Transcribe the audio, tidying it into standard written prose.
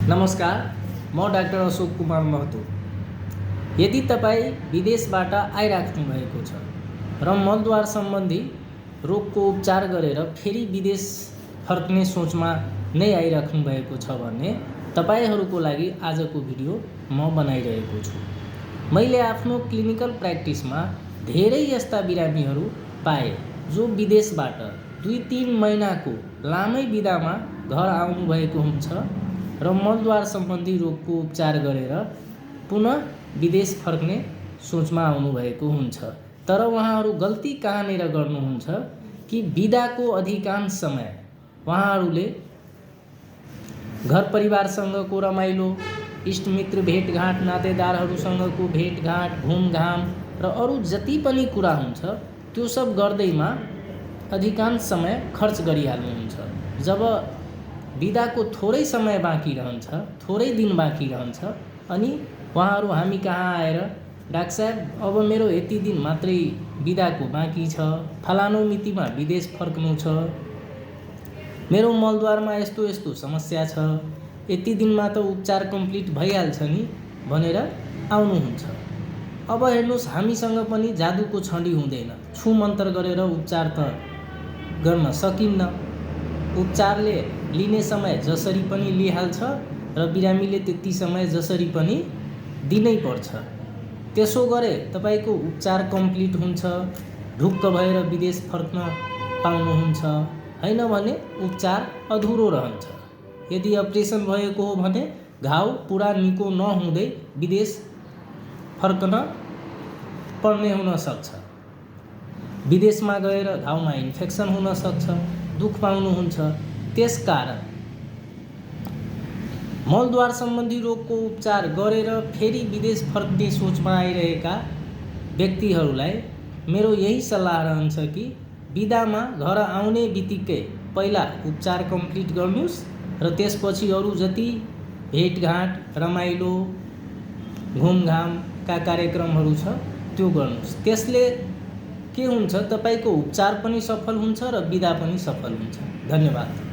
नमस्कार, म डाक्टर अशोक कुमार महतो। यदि तपाईँ विदेशबाट आइराख्नु भएको छ र मलद्वार सम्बन्धी रोगको उपचार गरेर फेरि विदेश फर्कने सोचमा नै आइराख्नु भएको छ भने तपाईहरूको लागि आजको भिडियो म बनाइरहेको छु। मैले आफ्नो क्लिनिकल प्र्याक्टिसमा धेरै यस्ता बिरामीहरू पाएँ जो विदेशबाट 2-3 महिनाको लामै बिदामा घर आउनुभएको हुन्छ र मलद्वार सम्बन्धी रोगको उपचार गरेर पुनः विदेश फर्कने सोचमा आउनुभएको हुन्छ। तर उहाँहरू गल्ती कहाँनिर गर्नुहुन्छ कि बिदाको अधिकांश समय उहाँहरूले घर परिवारसँगको रमाइलो, इष्टमित्र भेटघाट, नातेदारहरूसँगको भेटघाट, घुमघाम र अरू जति पनि कुरा हुन्छ त्यो सब गर्दैमा अधिकांश समय खर्च गरिहाल्नुहुन्छ। जब बिदाको थोरै समय बाँकी रहन्छ, थोरै दिन बाँकी रहन्छ अनि उहाँहरू हामी कहाँ आएर डाक्टर साहब अब मेरो यति दिन मात्रै बिदाको बाँकी छ, फलानो मितिमा विदेश फर्कनु छ, मेरो मलद्वारमा यस्तो यस्तो समस्या छ, यति दिनमा त उपचार कम्प्लिट भइहाल्छ नि भनेर आउनुहुन्छ। अब हेर्नुहोस्, हामीसँग पनि जादुको छडी हुँदैन, छु मन्त्र गरेर उपचार त गर्न सकिन्न। उपचारले लिने समय जसरी पनि लिइहाल्छ र बिरामीले त्यति समय जसरी पनि दिनै पर्छ। त्यसो गरे तपाईँको उपचार कम्प्लिट हुन्छ, ढुक्क भएर विदेश फर्क्न पाउनुहुन्छ, हैन भने उपचार अधुरो रहन्छ। यदि अपरेसन भएको हो भने घाउ पुरा निको नहुँदै विदेश फर्कन पर्ने हुन सक्छ। विदेशमा गएर घाउमा इन्फेक्सन हुन सक्छ, दुख पाउनुहुन्छ। त्यसकारण मलद्वार सम्बन्धी रोगको उपचार गरेर फेरि विदेश फर्कने सोचमा आइरहेका व्यक्तिहरूलाई मेरो यही सल्लाह रहन्छ कि बिदामा घर आउने बित्तिकै पहिला उपचार कम्प्लिट गर्नुहोस् र त्यसपछि अरू जति भेटघाट, रमाइलो, घुमघामका कार्यक्रमहरू छ त्यो गर्नुहोस्। त्यसले के हुन्छ, तपाईँको उपचार पनि सफल हुन्छ र बिदा पनि सफल हुन्छ। धन्यवाद।